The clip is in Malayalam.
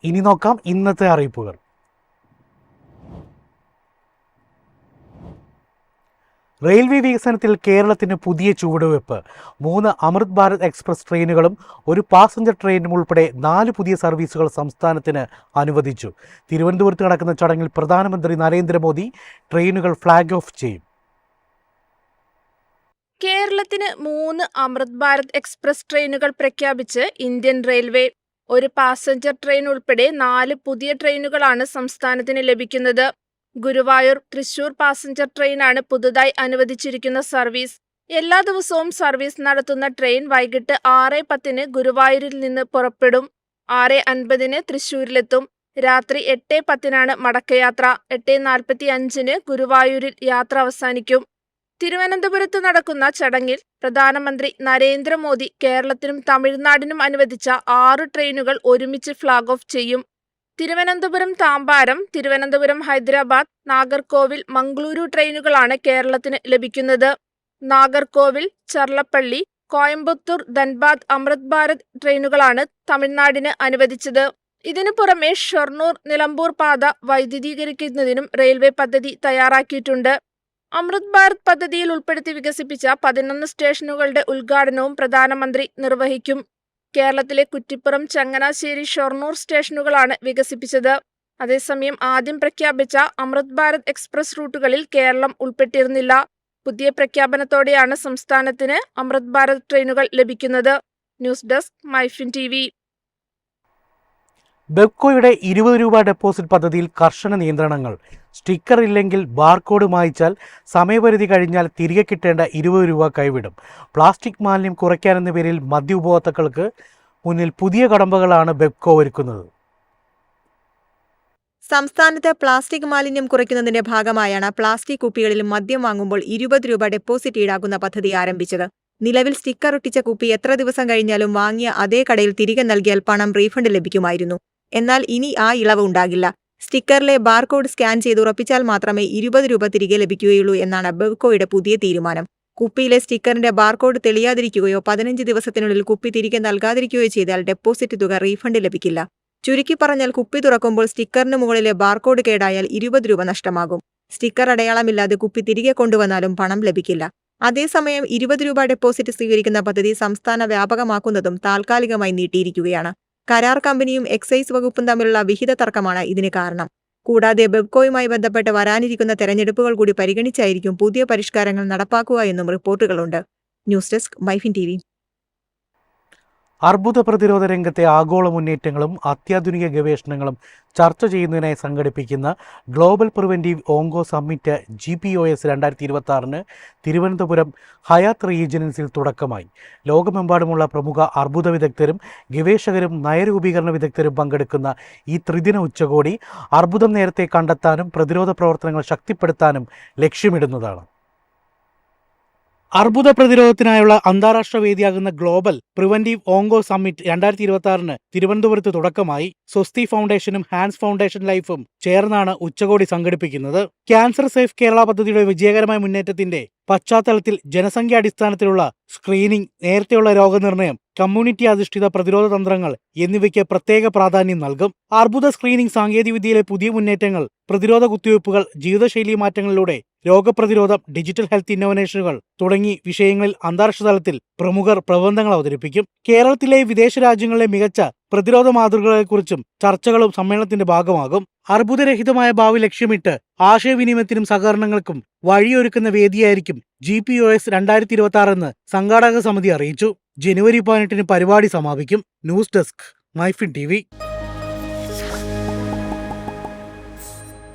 ഇനി നോക്കാം ഇന്നത്തെ അറിയിപ്പുകൾ. റെയിൽവേ വികസനത്തിൽ കേരളത്തിന് പുതിയ ചുവടുവെപ്പ്. 3 അമൃത് ഭാരത് എക്സ്പ്രസ് ട്രെയിനുകളും 1 പാസഞ്ചർ ട്രെയിനും ഉൾപ്പെടെ 4 പുതിയ സർവീസുകൾ സംസ്ഥാനത്തിന് അനുവദിച്ചു. തിരുവനന്തപുരത്ത് നടക്കുന്ന ചടങ്ങിൽ പ്രധാനമന്ത്രി നരേന്ദ്രമോദി ട്രെയിനുകൾ ഫ്ളാഗ് ഓഫ് ചെയ്യും. കേരളത്തിന് 3 അമൃത് ഭാരത് എക്സ്പ്രസ് ട്രെയിനുകൾ പ്രഖ്യാപിച്ച് ഇന്ത്യൻ റെയിൽവേ. 1 പാസഞ്ചർ ട്രെയിൻ ഉൾപ്പെടെ 4 പുതിയ ട്രെയിനുകളാണ് സംസ്ഥാനത്തിന് ലഭിക്കുന്നത്. ഗുരുവായൂർ തൃശൂർ പാസഞ്ചർ ട്രെയിനാണ് പുതുതായി അനുവദിച്ചിരിക്കുന്ന സർവീസ്. എല്ലാ ദിവസവും സർവീസ് നടത്തുന്ന ട്രെയിൻ വൈകിട്ട് 6:10 ഗുരുവായൂരിൽ നിന്ന് പുറപ്പെടും. 6:50 തൃശൂരിലെത്തും. രാത്രി 8:10 മടക്കയാത്ര. 8:45 ഗുരുവായൂരിൽ യാത്ര അവസാനിക്കും. തിരുവനന്തപുരത്ത് നടക്കുന്ന ചടങ്ങിൽ പ്രധാനമന്ത്രി നരേന്ദ്രമോദി കേരളത്തിനും തമിഴ്നാടിനും അനുവദിച്ച 6 ട്രെയിനുകൾ ഒരുമിച്ച് ഫ്ളാഗ് ഓഫ് ചെയ്യും. തിരുവനന്തപുരം താമ്പാരം, തിരുവനന്തപുരം ഹൈദരാബാദ്, നാഗർകോവിൽ മംഗളൂരു ട്രെയിനുകളാണ് കേരളത്തിന് ലഭിക്കുന്നത്. നാഗർകോവിൽ ചർലപ്പള്ളി, കോയമ്പത്തൂർ ധൻബാദ് അമൃത് ഭാരത് ട്രെയിനുകളാണ് തമിഴ്നാടിന് അനുവദിച്ചത്. ഇതിനു പുറമെ ഷൊർണൂർ നിലമ്പൂർ പാത വൈദ്യുതീകരിക്കുന്നതിനും റെയിൽവേ പദ്ധതി തയ്യാറാക്കിയിട്ടുണ്ട്. അമൃത് ഭാരത് പദ്ധതിയിൽ ഉൾപ്പെടുത്തി വികസിപ്പിച്ച 11 സ്റ്റേഷനുകളുടെ ഉദ്ഘാടനവും പ്രധാനമന്ത്രി നിർവഹിക്കും. കേരളത്തിലെ കുറ്റിപ്പുറം, ചങ്ങനാശ്ശേരി, ഷൊർണൂർ സ്റ്റേഷനുകളാണ് വികസിപ്പിച്ചത്. അതേസമയം ആദ്യം പ്രഖ്യാപിച്ച അമൃത് ഭാരത് എക്സ്പ്രസ് റൂട്ടുകളിൽ കേരളം ഉൾപ്പെട്ടിരുന്നില്ല. പുതിയ പ്രഖ്യാപനത്തോടെയാണ് സംസ്ഥാനത്തിന് അമൃത് ഭാരത് ട്രെയിനുകൾ ലഭിക്കുന്നത്. News desk MyFin TV. ബെപ്കോയുടെ 20 രൂപ ഡെപ്പോസിറ്റ് പദ്ധതിയിൽ കർശന നിയന്ത്രണങ്ങൾ. സ്റ്റിക്കർ ഇല്ലെങ്കിൽ ബാർകോഡ് മായ്ച്ചാൽ സമയപരിധി കഴിഞ്ഞാൽ തിരികെ കിട്ടേണ്ട 20 രൂപ കൈവിടും. പ്ലാസ്റ്റിക് മാലിന്യം കുറയ്ക്കാനെന്ന പേരിൽ മദ്യ ഉപഭോക്താക്കൾക്ക് മുന്നിൽ പുതിയ കടമ്പകളാണ് ബെപ്കോ ഒരുക്കുന്നത്. സംസ്ഥാനത്ത് പ്ലാസ്റ്റിക് മാലിന്യം കുറയ്ക്കുന്നതിന്റെ ഭാഗമായാണ് പ്ലാസ്റ്റിക് കുപ്പികളിൽ മദ്യം വാങ്ങുമ്പോൾ 20 രൂപ ഡെപ്പോസിറ്റ് ഈടാക്കുന്ന പദ്ധതി ആരംഭിച്ചത്. നിലവിൽ സ്റ്റിക്കർ ഒട്ടിച്ച കുപ്പി എത്ര ദിവസം കഴിഞ്ഞാലും വാങ്ങിയ അതേ കടയിൽ തിരികെ നൽകിയാൽ പണം റീഫണ്ട് ലഭിക്കുമായിരുന്നു. എന്നാൽ ഇനി ആ ഇളവ് ഉണ്ടാകില്ല. സ്റ്റിക്കറിലെ ബാർകോഡ് സ്കാൻ ചെയ്ത് ഉറപ്പിച്ചാൽ മാത്രമേ 20 രൂപ തിരികെ ലഭിക്കുകയുള്ളൂ എന്നാണ് ബെപ്കോയുടെ പുതിയ തീരുമാനം. കുപ്പിയിലെ സ്റ്റിക്കറിന്റെ ബാർകോഡ് തെളിയാതിരിക്കുകയോ 15 ദിവസത്തിനുള്ളിൽ കുപ്പി തിരികെ നൽകാതിരിക്കുകയോ ചെയ്താൽ ഡെപ്പോസിറ്റ് തുക റീഫണ്ട് ലഭിക്കില്ല. ചുരുക്കി പറഞ്ഞാൽ കുപ്പി തുറക്കുമ്പോൾ സ്റ്റിക്കറിന് മുകളിലെ ബാർകോഡ് കേടായാൽ 20 രൂപ നഷ്ടമാകും. സ്റ്റിക്കർ അടയാളമില്ലാതെ കുപ്പി തിരികെ കൊണ്ടുവന്നാലും പണം ലഭിക്കില്ല. അതേസമയം 20 രൂപ ഡെപ്പോസിറ്റ് സ്വീകരിക്കുന്ന പദ്ധതി സംസ്ഥാന വ്യാപകമാക്കുന്നതും താൽക്കാലികമായി നീട്ടിയിരിക്കുകയാണ്. കരാർ കമ്പനിയും എക്സൈസ് വകുപ്പും തമ്മിലുള്ള വിഹിത തർക്കമാണ് ഇതിന് കാരണം. കൂടാതെ ബെപ്കോയുമായി ബന്ധപ്പെട്ട് വരാനിരിക്കുന്ന തെരഞ്ഞെടുപ്പുകൾ കൂടി പരിഗണിച്ചായിരിക്കും പുതിയ പരിഷ്കാരങ്ങൾ നടപ്പാക്കുക എന്നും റിപ്പോർട്ടുകളുണ്ട്. News desk MyFin TV. അർബുദ പ്രതിരോധ രംഗത്തെ ആഗോള മുന്നേറ്റങ്ങളും അത്യാധുനിക ഗവേഷണങ്ങളും ചർച്ച ചെയ്യുന്നതിനായി സംഘടിപ്പിക്കുന്ന global preventive onco summit GPOS 2026 Thiruvananthapuram Hyatt റീജൻസിൽ തുടക്കമായി. ലോകമെമ്പാടുമുള്ള പ്രമുഖ അർബുദ വിദഗ്ധരും ഗവേഷകരും നയരൂപീകരണ വിദഗ്ധരും പങ്കെടുക്കുന്ന ഈ ത്രിദിന ഉച്ചകോടി അർബുദം നേരത്തെ കണ്ടെത്താനും പ്രതിരോധ പ്രവർത്തനങ്ങൾ ശക്തിപ്പെടുത്താനും ലക്ഷ്യമിടുന്നതാണ്. അർബുദ പ്രതിരോധത്തിനായുള്ള അന്താരാഷ്ട്ര വേദിയാകുന്ന ഗ്ലോബൽ പ്രിവെന്റീവ് ഓങ്കോ സമ്മിറ്റ് 2026 തിരുവനന്തപുരത്ത് തുടക്കമായി. സ്വസ്തി ഫൗണ്ടേഷനും ഹാൻസ് ഫൗണ്ടേഷൻ ലൈഫും ചേർന്നാണ് ഉച്ചകോടി സംഘടിപ്പിക്കുന്നത്. ക്യാൻസർ സേഫ് കേരള പദ്ധതിയുടെ വിജയകരമായ മുന്നേറ്റത്തിന്റെ പശ്ചാത്തലത്തിൽ ജനസംഖ്യാടിസ്ഥാനത്തിലുള്ള സ്ക്രീനിംഗ്, നേരത്തെയുള്ള രോഗനിർണയം, കമ്മ്യൂണിറ്റി അധിഷ്ഠിത പ്രതിരോധ തന്ത്രങ്ങൾ എന്നിവയ്ക്ക് പ്രത്യേക പ്രാധാന്യം നൽകും. അർബുദ സ്ക്രീനിംഗ് സാങ്കേതികവിദ്യയിലെ പുതിയ മുന്നേറ്റങ്ങൾ, പ്രതിരോധ കുത്തിവയ്പ്പുകൾ, ജീവിതശൈലി മാറ്റങ്ങളിലൂടെ രോഗപ്രതിരോധം, ഡിജിറ്റൽ ഹെൽത്ത് ഇന്നോവേഷനുകൾ തുടങ്ങി വിഷയങ്ങളിൽ അന്താരാഷ്ട്ര തലത്തിൽ പ്രമുഖർ പ്രബന്ധങ്ങൾ അവതരിപ്പിക്കും. കേരളത്തിലെ വിദേശ രാജ്യങ്ങളിലെ മികച്ച പ്രതിരോധ മാതൃകകളെക്കുറിച്ചും ചർച്ചകളും സമ്മേളനത്തിന്റെ ഭാഗമാകും. അർബുദരഹിതമായ ഭാവി ലക്ഷ്യമിട്ട് ആശയവിനിമയത്തിനും സഹകരണങ്ങൾക്കും വഴിയൊരുക്കുന്ന വേദിയായിരിക്കും GPOS 2026 എന്ന് സംഘാടക സമിതി അറിയിച്ചു. ജനുവരി 18 പരിപാടി സമാപിക്കും. News desk MyFin TV.